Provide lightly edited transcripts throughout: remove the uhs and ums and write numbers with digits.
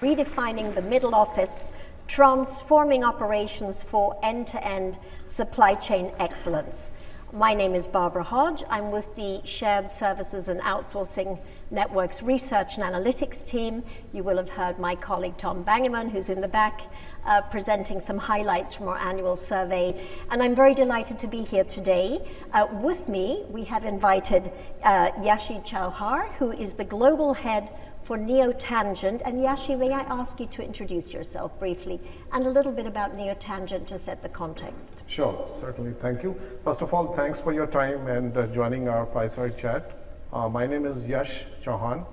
Redefining the Middle Office, Transforming Operations for End-to-End Supply Chain Excellence. My name is Barbara Hodge. I'm with the Shared Services and Outsourcing Network's Research and Analytics team. You will have heard my colleague Tom Bangeman, who's in the back, presenting some highlights from our annual survey. And I'm very delighted to be here today. With me, we have invited Yash Chauhan, who is the Global Head for Neotangent. And Yashi, may I ask you to introduce yourself briefly and a little bit about Neotangent to set the context? Sure, certainly. Thank you. First of all, thanks for your time and joining our Fireside chat. My name is Yash Chauhan,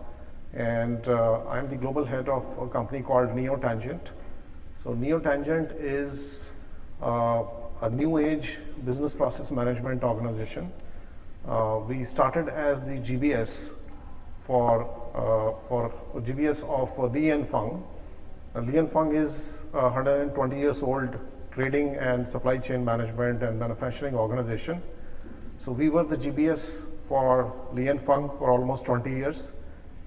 and I'm the global head of a company called Neotangent. So Neotangent is a new age business process management organization. We started as the GBS for GBS of Li & Fung. Li & Fung is a 120 years old trading and supply chain management and manufacturing organization. So we were the GBS for Li & Fung for almost 20 years,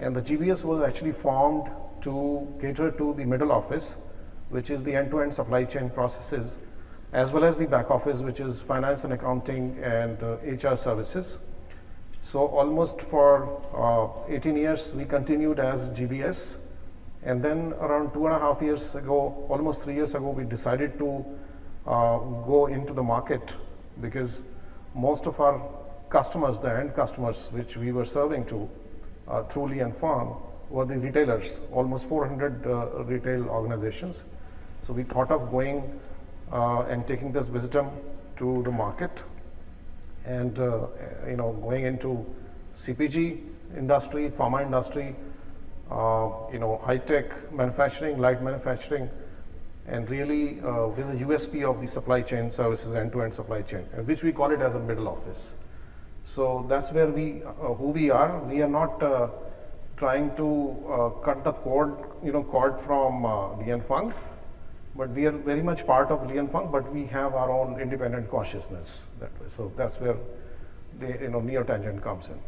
and the GBS was actually formed to cater to the middle office, which is the end-to-end supply chain processes, as well as the back office, which is finance and accounting and HR services. So almost for 18 years, we continued as GBS. And then around 2.5 years ago, almost 3 years ago, we decided to go into the market, because most of our customers, the end customers, which we were serving to through Li & Fung, were the retailers, almost 400 retail organizations. So we thought of going and taking this wisdom to the market, and going into CPG industry, pharma industry, high tech manufacturing, light manufacturing, and really with the USP of the supply chain services, end-to-end supply chain, which we call it as a middle office. So that's where who we are. We are not trying to cut the cord from Li & Fung, but we are very much part of Li & Fung, but we have our own independent consciousness that way. So that's where the Neotangent comes in.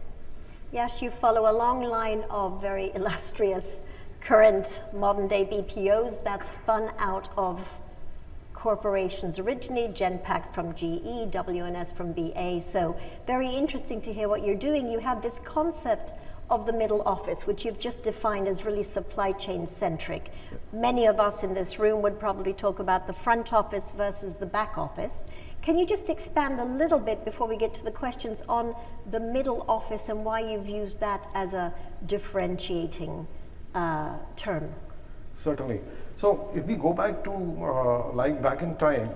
Yes, you follow a long line of very illustrious current modern day BPOs that spun out of corporations originally, Genpact from GE, WNS from BA. So very interesting to hear what you're doing. You have this concept of the middle office, which you've just defined as really supply chain centric. Many of us in this room would probably talk about the front office versus the back office. Can you just expand a little bit before we get to the questions on the middle office and why you've used that as a differentiating term? Certainly. So if we go back to back in time,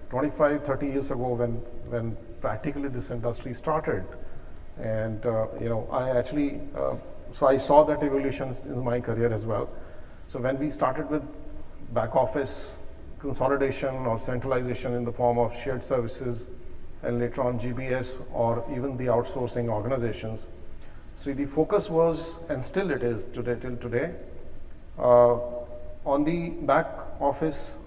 25, 30 years ago, when practically this industry started, and I actually, so I saw that evolution in my career as well. So when we started with back office consolidation or centralization in the form of shared services, and later on GBS or even the outsourcing organizations, so the focus was, and still it is today till today, on the back office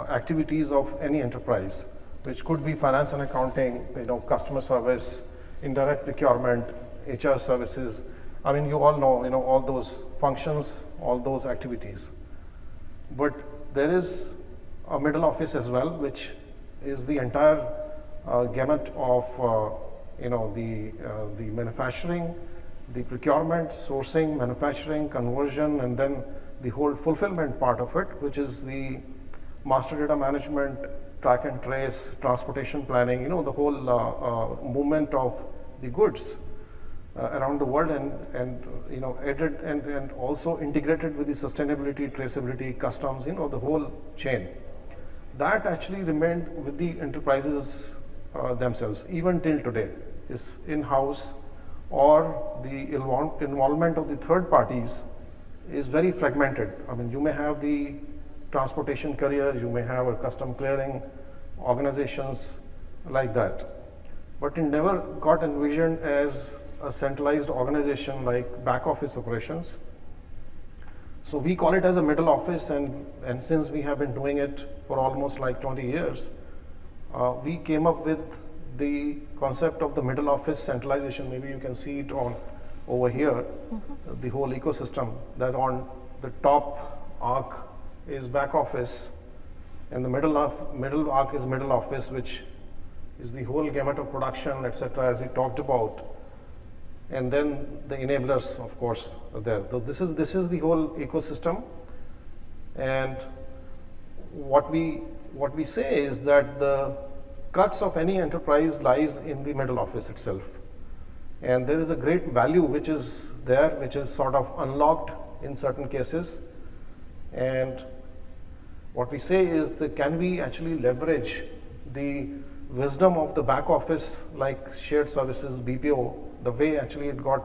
activities of any enterprise, which could be finance and accounting, customer service, indirect procurement, HR services. I mean, you all know, all those functions, all those activities. But there is a middle office as well, which is the entire gamut of, the manufacturing, the procurement, sourcing, manufacturing, conversion, and then the whole fulfillment part of it, which is the master data management, track and trace, transportation planning, the whole movement of the goods around the world, and added and also integrated with the sustainability, traceability, customs, the whole chain. That actually remained with the enterprises themselves, even till today, is in-house, or the involvement of the third parties is very fragmented. I mean, you may have the transportation carrier, you may have a custom clearing organizations like that, but it never got envisioned as a centralized organization like back office operations. So we call it as a middle office, and since we have been doing it for almost like 20 years, we came up with the concept of the middle office centralization. Maybe you can see it on over here, the whole ecosystem, that on the top arc is back office, and the middle arc is middle office, which is the whole gamut of production, etc., as we talked about. And then the enablers, of course, are there. So this is the whole ecosystem. And what we say is that the crux of any enterprise lies in the middle office itself. And there is a great value which is there, which is sort of unlocked in certain cases. And what we say is that can we actually leverage the wisdom of the back office, like shared services, BPO, the way actually it got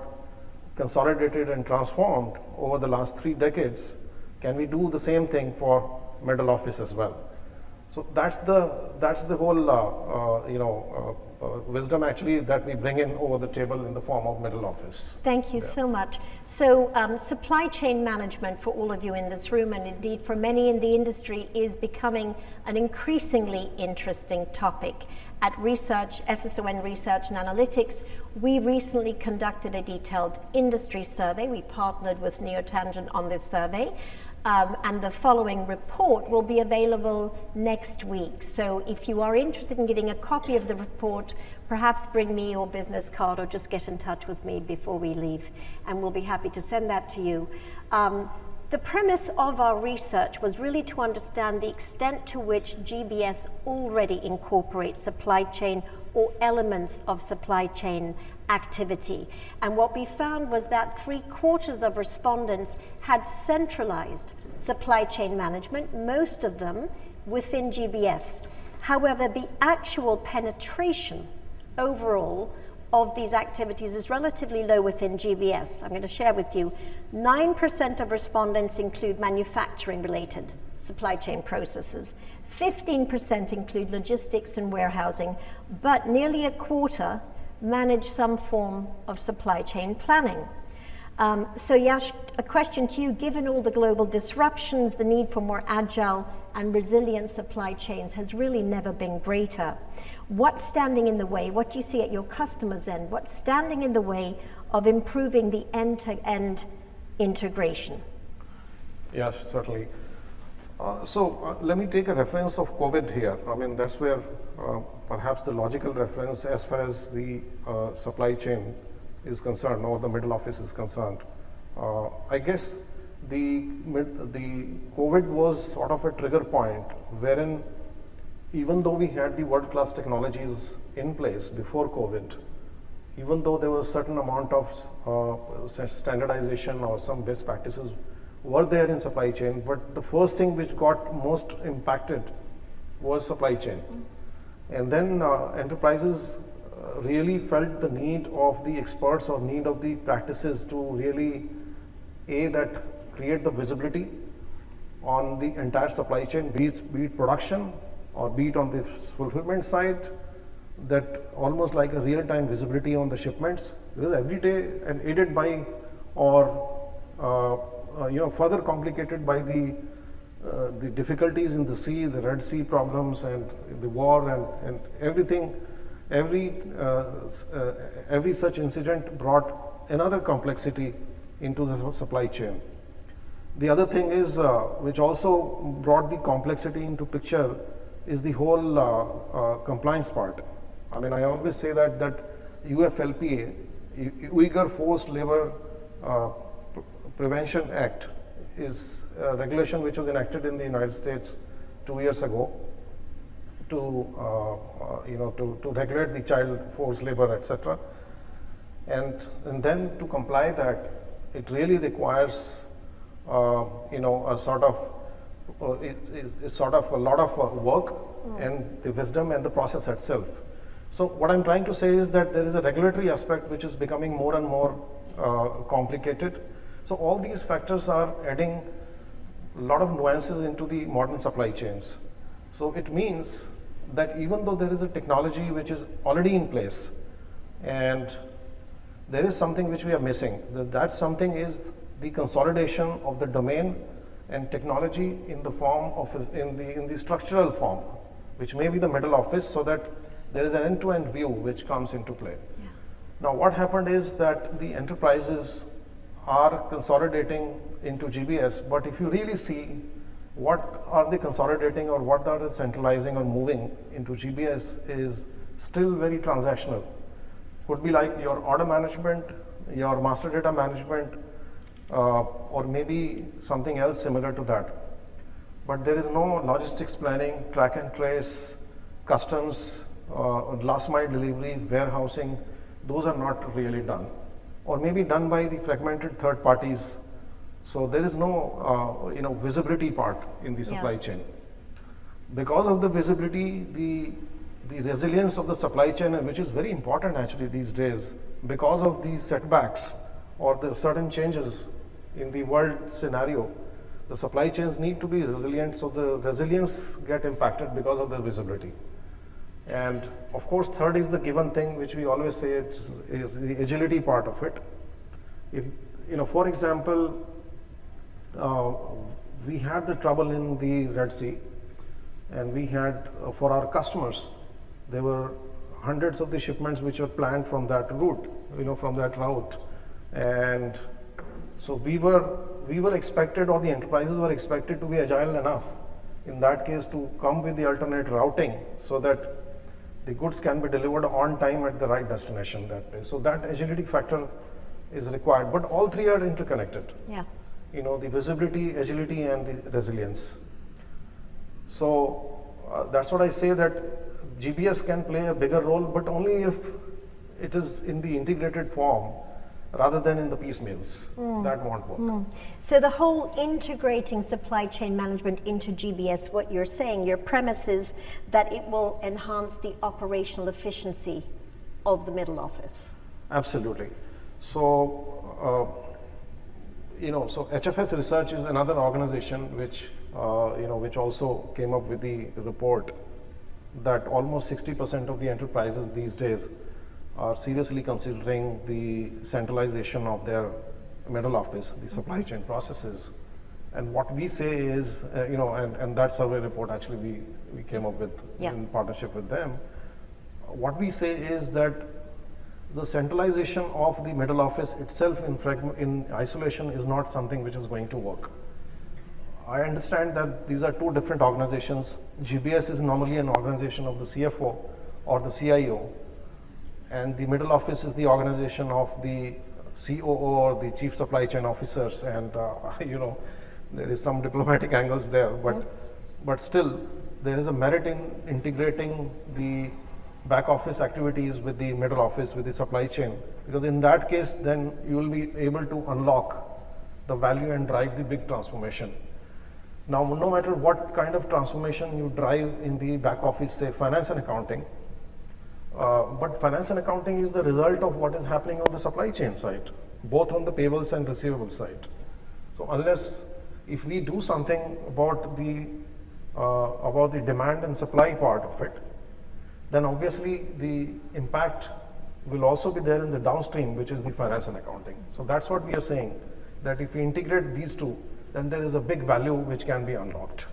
consolidated and transformed over the last 3 decades, can we do the same thing for middle office as well? So that's the whole wisdom actually that we bring in over the table in the form of middle office. Thank you so much. So supply chain management for all of you in this room, and indeed for many in the industry, is becoming an increasingly interesting topic. At Research, SSON Research and Analytics, we recently conducted a detailed industry survey. We partnered with Neotangent on this survey. And the following report will be available next week. So if you are interested in getting a copy of the report, perhaps bring me your business card or just get in touch with me before we leave, and we'll be happy to send that to you. The premise of our research was really to understand the extent to which GBS already incorporates supply chain or elements of supply chain activity. And what we found was that 3/4 of respondents had centralized supply chain management, most of them within GBS. However, the actual penetration overall of these activities is relatively low within GBS. I'm going to share with you, 9% of respondents include manufacturing related supply chain processes. 15% include logistics and warehousing, but nearly 1/4 manage some form of supply chain planning. So Yash, a question to you, given all the global disruptions, the need for more agile and resilient supply chains has really never been greater. What's standing in the way? What do you see at your customers' end? What's standing in the way of improving the end-to-end integration? Yes, certainly. Let me take a reference of COVID here. I mean, that's where perhaps the logical reference as far as the supply chain is concerned, or the middle office is concerned. I guess the COVID was sort of a trigger point wherein, even though we had the world-class technologies in place before COVID, even though there was a certain amount of standardization or some best practices were there in supply chain, but the first thing which got most impacted was supply chain. And then enterprises really felt the need of the experts or need of the practices to really, create the visibility on the entire supply chain, be it production or be it on the fulfillment side, that almost like a real-time visibility on the shipments, because every day, and aided by or further complicated by the difficulties in the sea, the Red Sea problems and the war and everything. Every such incident brought another complexity into the supply chain. The other thing is, which also brought the complexity into picture, is the whole compliance part. I mean, I always say that UFLPA, Uyghur Forced Labor Prevention Act, is a regulation which was enacted in the United States 2 years ago to regulate the child forced labor, etc. And then to comply that, it really requires a sort of a lot of work and the wisdom and the process itself. So what I'm trying to say is that there is a regulatory aspect which is becoming more and more complicated. So all these factors are adding a lot of nuances into the modern supply chains. So it means that even though there is a technology which is already in place, and there is something which we are missing, that something is the consolidation of the domain and technology in the form of in the structural form, which may be the middle office, so that there is an end-to-end view which comes into play. Yeah. Now what happened is that the enterprises are consolidating into GBS, but if you really see what are they consolidating or what are they centralizing or moving into GBS is still very transactional. Could be like your order management, your master data management, or maybe something else similar to that. But there is no logistics planning, track and trace, customs, last mile delivery, warehousing. Those are not really done, or maybe done by the fragmented third parties. So there is no visibility part in the supply chain. Because of the visibility, the resilience of the supply chain, which is very important actually these days, because of these setbacks or the certain changes in the world scenario, the supply chains need to be resilient, so the resilience get impacted because of the visibility. And of course, third is the given thing, which we always say is the agility part of it. If, for example, we had the trouble in the Red Sea, and we had, for our customers, there were hundreds of the shipments which were planned from that route, from that route. And so we were expected, or the enterprises were expected to be agile enough in that case to come with the alternate routing so that the goods can be delivered on time at the right destination that day. So that agility factor is required, but all three are interconnected. Yeah. The visibility, agility, and the resilience. So that's what I say, that GBS can play a bigger role, but only if it is in the integrated form rather than in the piecemeals. That won't work. So the whole integrating supply chain management into GBS, what you're saying, your premise is that it will enhance the operational efficiency of the middle office. Absolutely. So, so HFS Research is another organization which, which also came up with the report that almost 60% of the enterprises these days are seriously considering the centralization of their middle office, the supply chain processes. And what we say is, and that survey report actually we came up with in partnership with them. What we say is that the centralization of the middle office itself in isolation is not something which is going to work. I understand that these are two different organizations. GBS is normally an organization of the CFO or the CIO, and the middle office is the organization of the COO or the Chief Supply Chain Officers, and there is some diplomatic angles there, but still there is a merit in integrating the back office activities with the middle office, with the supply chain, because in that case then you will be able to unlock the value and drive the big transformation. Now, no matter what kind of transformation you drive in the back office, say finance and accounting, but finance and accounting is the result of what is happening on the supply chain side, both on the payables and receivables side. So if we do something about the demand and supply part of it, then obviously the impact will also be there in the downstream, which is the finance and accounting. So that's what we are saying, that if we integrate these two, then there is a big value which can be unlocked.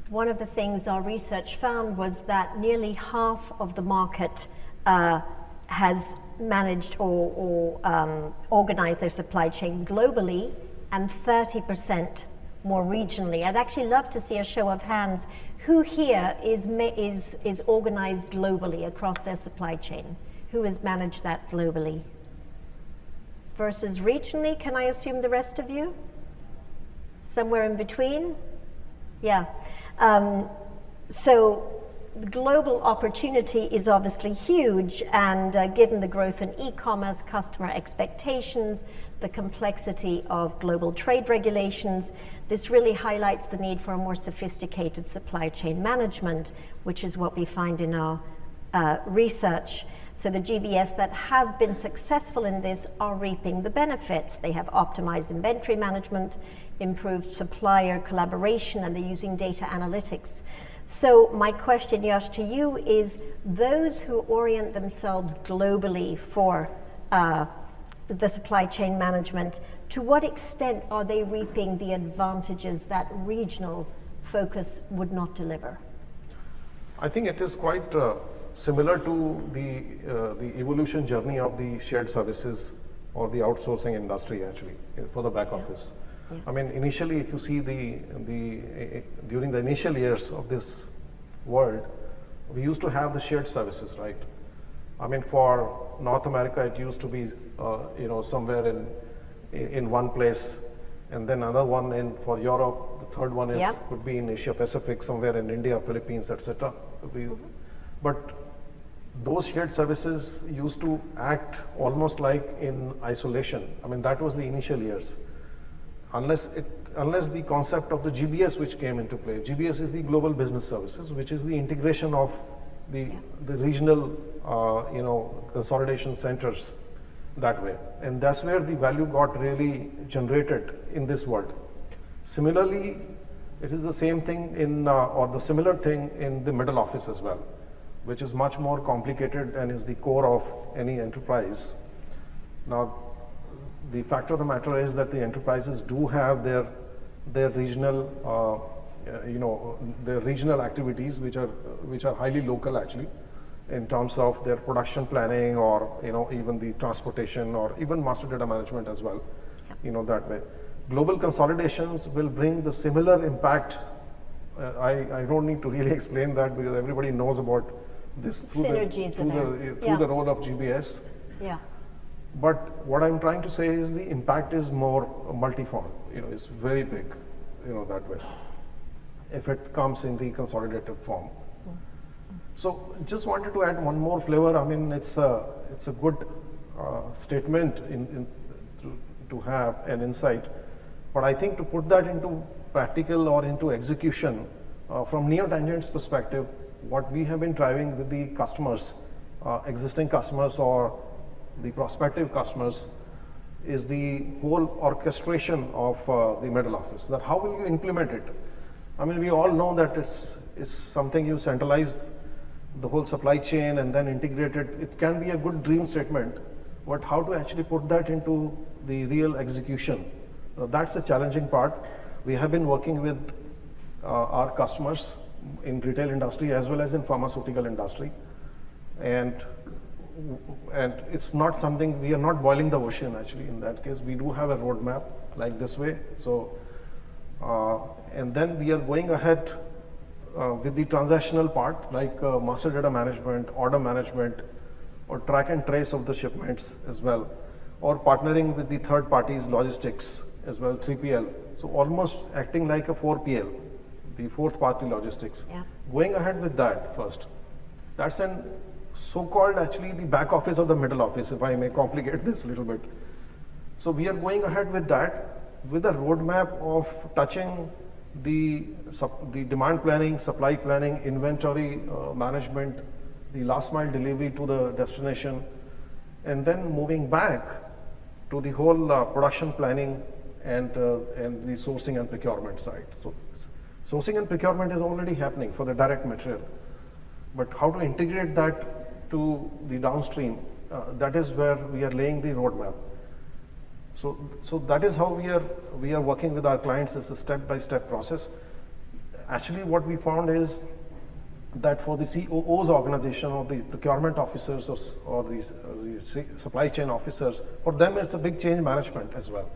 One of the things our research found was that nearly half of the market has managed or organized their supply chain globally, and 30% more regionally. I'd actually love to see a show of hands. Who here is organized globally across their supply chain? Who has managed that globally? Versus regionally, can I assume the rest of you? Somewhere in between? Yeah. So the global opportunity is obviously huge, and given the growth in e-commerce, customer expectations, the complexity of global trade regulations, this really highlights the need for a more sophisticated supply chain management, which is what we find in our research. So the GBS that have been successful in this are reaping the benefits. They have optimized inventory management, improved supplier collaboration, and they're using data analytics. So my question, Yash, to you is, those who orient themselves globally for the supply chain management, to what extent are they reaping the advantages that regional focus would not deliver? I think it is quite similar to the evolution journey of the shared services or the outsourcing industry actually for the back office. I mean, initially, if you see during the initial years of this world, we used to have the shared services, right? I mean, for North America, it used to be, somewhere in one place, and then another one for Europe. The third one could be in Asia Pacific, somewhere in India, Philippines, etc. But those shared services used to act almost like in isolation. I mean, that was the initial years. Unless the concept of the GBS which came into play. GBS is the Global Business Services, which is the integration of the regional, consolidation centers that way. And that's where the value got really generated in this world. Similarly, it is the same thing or the similar thing in the middle office as well, which is much more complicated and is the core of any enterprise. Now, the fact of the matter is that the enterprises do have their regional, their regional activities, which are highly local actually, in terms of their production planning, or even the transportation, or even master data management as well. That way. Global consolidations will bring the similar impact. I don't need to really explain that, because everybody knows about this through the role of GBS. Yeah. But what I'm trying to say is the impact is more multiform. It's very big, that way, if it comes in the consolidated form. So just wanted to add one more flavor. I mean, it's a good statement to have an insight, but I think to put that into practical or into execution, from Neo-Tangent's perspective, what we have been driving with the customers, existing customers or the prospective customers, is the whole orchestration of the middle office. That how will you implement it? I mean, we all know that it's something you centralize the whole supply chain and then integrate it. It can be a good dream statement, but how to actually put that into the real execution? That's a challenging part. We have been working with our customers in retail industry as well as in pharmaceutical industry, and it's not something, we are not boiling the ocean actually. In that case, we do have a roadmap like this way. So, and then we are going ahead with the transactional part, like master data management, order management, or track and trace of the shipments as well, or partnering with the third parties logistics as well, 3PL. So almost acting like a 4PL, the fourth party logistics. Yeah. Going ahead with that first. That's an so-called actually the back office of the middle office, if I may complicate this a little bit. So we are going ahead with that, with a roadmap of touching the demand planning, supply planning, inventory management, the last mile delivery to the destination, and then moving back to the whole production planning and the sourcing and procurement side. So sourcing and procurement is already happening for the direct material, but how to integrate that to the downstream, that is where we are laying the roadmap. So that is how we are working with our clients. It's a step-by-step process. Actually, what we found is that for the COO's organization, or the procurement officers, or the supply chain officers, for them it's a big change management as well.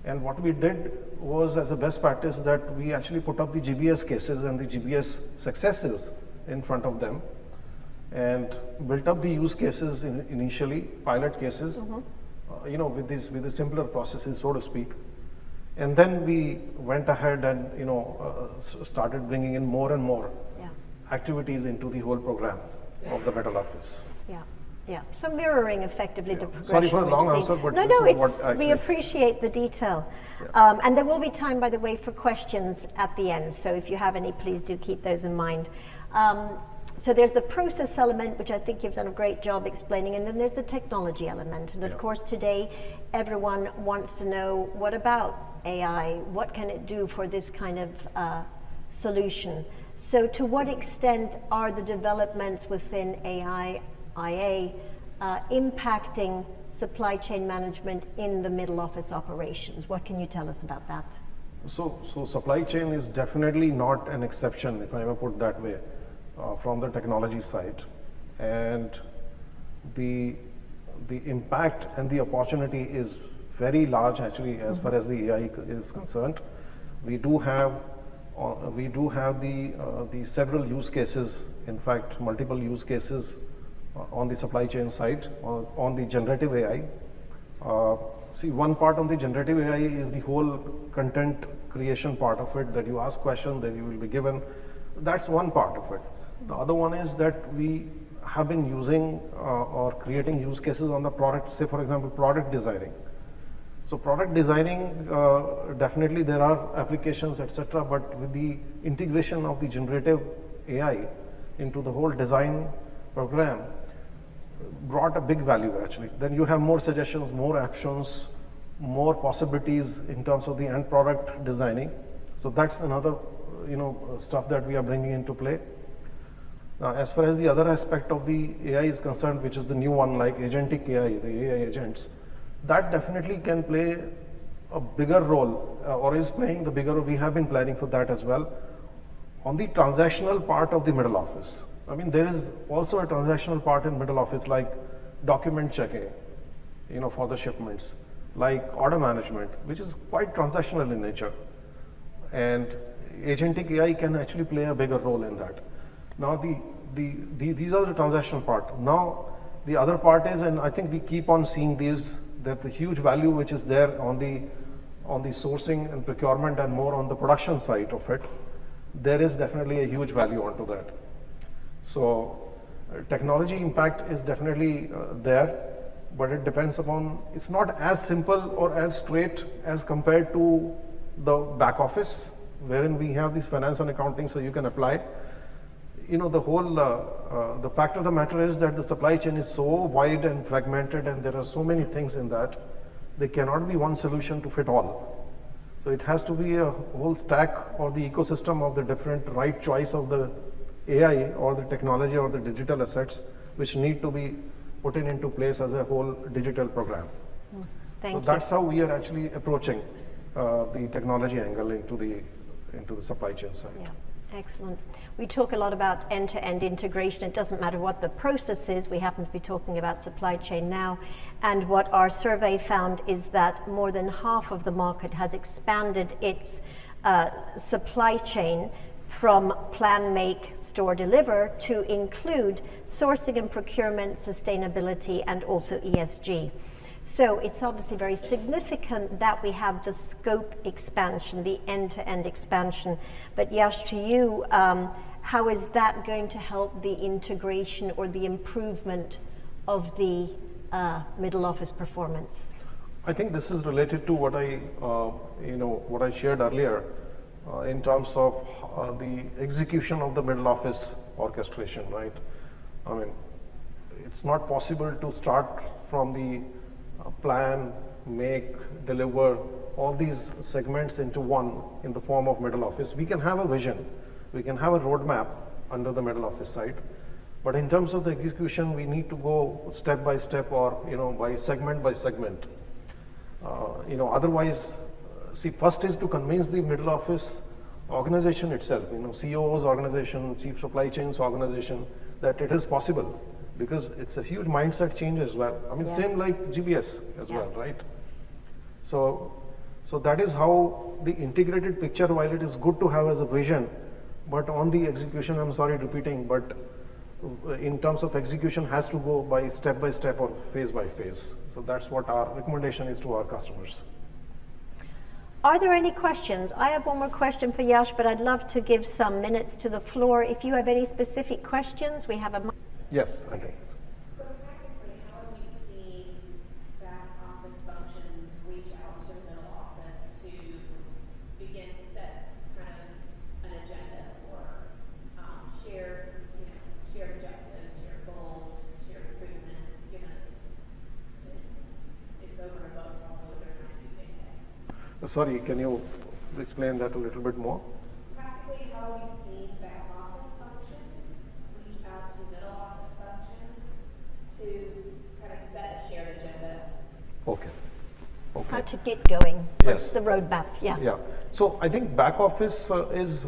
And what we did was, as a best practice, that we actually put up the GBS cases and the GBS successes in front of them, and built up the use cases initially, pilot cases, with the simpler processes, so to speak. And then we went ahead and started bringing in more and more activities into the whole program of the middle office. Yeah. So mirroring effectively the progression. Sorry for a long answer, but we appreciate the detail. And there will be time, by the way, for questions at the end. So if you have any, please do keep those in mind. So there's the process element, which I think you've done a great job explaining, and then there's the technology element. And of course, today, everyone wants to know, what about AI? What can it do for this kind of solution? So to what extent are the developments within AI, IA, impacting supply chain management in the middle office operations? What can you tell us about that? So supply chain is definitely not an exception, if I may put it that way, from the technology side. And the the impact and the opportunity is very large actually as far as the AI is concerned. We do have the several use cases, in fact multiple use cases on the supply chain side on the generative AI. See, one part on the generative AI is the whole content creation part of it, that you ask questions that you will be given. That's one part of it. The other one is that we have been using or creating use cases on the product, say for example product designing. So product designing, definitely there are applications, etc. But with the integration of the generative AI into the whole design program, brought a big value actually. Then you have more suggestions, more options, more possibilities in terms of the end product designing. So that's another stuff that we are bringing into play. Now, as far as the other aspect of the AI is concerned, which is the new one like agentic AI, the AI agents, that definitely can play a bigger role or is playing the bigger role. We have been planning for that as well on the transactional part of the middle office. I mean, there is also a transactional part in middle office like document checking, for the shipments, like order management, which is quite transactional in nature. And agentic AI can actually play a bigger role in that. Now, these are the transactional part. Now, the other part is, and I think we keep on seeing these, that the huge value which is there on the sourcing and procurement and more on the production side of it, there is definitely a huge value onto that. So technology impact is definitely there, but it depends upon, it's not as simple or as straight as compared to the back office, wherein we have this finance and accounting, so you can apply. The whole, the fact of the matter is that the supply chain is so wide and fragmented and there are so many things in that, there cannot be one solution to fit all. So it has to be a whole stack or the ecosystem of the different right choice of the AI or the technology or the digital assets which need to be put into place as a whole digital program. Thank you. That's how we are actually approaching the technology angle into the supply chain side. Yeah. Excellent. We talk a lot about end-to-end integration. It doesn't matter what the process is. We happen to be talking about supply chain now. And what our survey found is that more than half of the market has expanded its supply chain from plan, make, store, deliver to include sourcing and procurement, sustainability, and also ESG. So it's obviously very significant that we have the scope expansion, the end-to-end expansion. But Yash, to you, how is that going to help the integration or the improvement of the middle office performance? I think this is related to what I shared earlier in terms of the execution of the middle office orchestration, right? I mean, it's not possible to start from the plan, make, deliver, all these segments into one in the form of middle office. We can have a vision, we can have a roadmap under the middle office side, but in terms of the execution, we need to go step by step or by segment. Otherwise, see, first is to convince the middle office organization itself, CEO's organization, chief supply chain's organization, that it is possible. Because it's a huge mindset change as well. I mean, same like GBS as well, right? So that is how the integrated picture, while it is good to have as a vision, but on the execution, I'm sorry repeating, but in terms of execution has to go by step or phase by phase. So that's what our recommendation is to our customers. Are there any questions? I have one more question for Yash, but I'd love to give some minutes to the floor. If you have any specific questions, we have a... Yes, I think. So practically, how have you seen back office functions reach out to the middle office to begin to set kind of an agenda or shared objectives, shared goals, shared improvements, given it's over and above what they're trying to do day-to-day? Sorry, can you explain that a little bit more? Practically, how have you seen back office functions reach out to middle office functions to kind of set a shared agenda? Okay. How to get going? What's Yes. the roadmap? Yeah. So I think back office is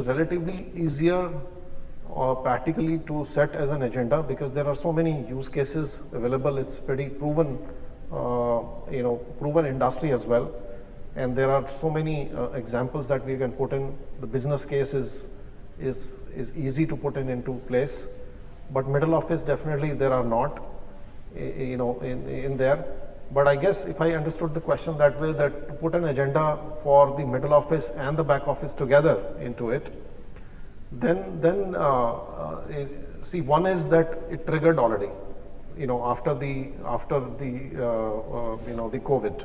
relatively easier practically to set as an agenda, because there are so many use cases available. It's pretty proven, proven industry as well. And there are so many examples that we can put in. The business case is easy to put into place, but middle office definitely there are not, in there. But I guess if I understood the question that way, that to put an agenda for the middle office and the back office together into it, then see, one is that it triggered already, after the the COVID,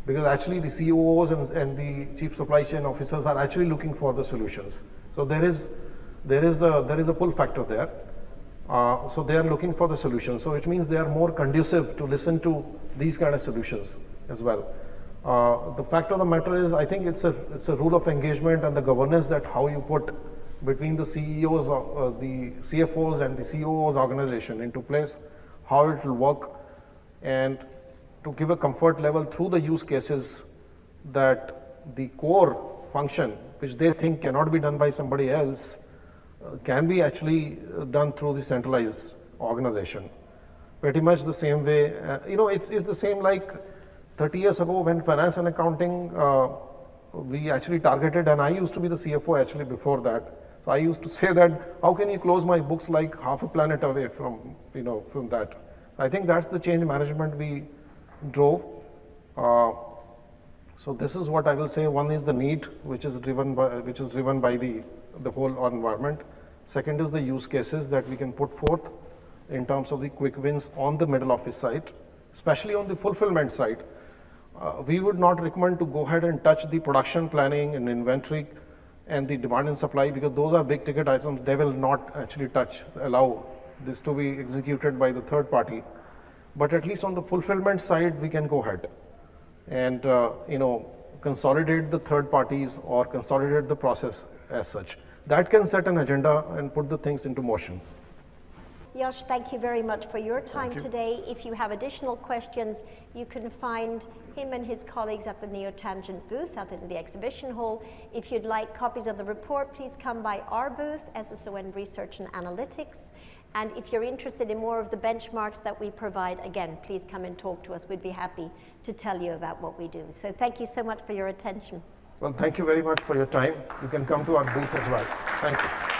because actually the COOs and the chief supply chain officers are actually looking for the solutions. So there is a pull factor there. So they are looking for the solutions. So it means they are more conducive to listen to these kind of solutions as well. The fact of the matter is, I think it's a rule of engagement and the governance, that how you put between the CEOs, the CFOs and the COOs organization into place, how it will work, and to give a comfort level through the use cases that the core function, which they think cannot be done by somebody else, can be actually done through the centralized organization. Pretty much the same way, it's the same like 30 years ago when finance and accounting, we actually targeted, and I used to be the CFO actually before that. So I used to say that, how can you close my books like half a planet away from, from that? I think that's the change management we drove. So this is what I will say. One is the need, which is driven by the whole environment. Second is the use cases that we can put forth in terms of the quick wins on the middle office side, especially on the fulfillment side. We would not recommend to go ahead and touch the production planning and inventory and the demand and supply, because those are big ticket items. They will not actually allow this to be executed by the third party. But at least on the fulfillment side, we can go ahead and consolidate the third parties or consolidate the process as such. That can set an agenda and put the things into motion. Yash, thank you very much for your time today. If you have additional questions, you can find him and his colleagues at the Neotangent booth out in the exhibition hall. If you'd like copies of the report, please come by our booth, SSOW Research and Analytics. And if you're interested in more of the benchmarks that we provide, again, please come and talk to us. We'd be happy to tell you about what we do. So thank you so much for your attention. Well, thank you very much for your time. You can come to our booth as well. Thank you.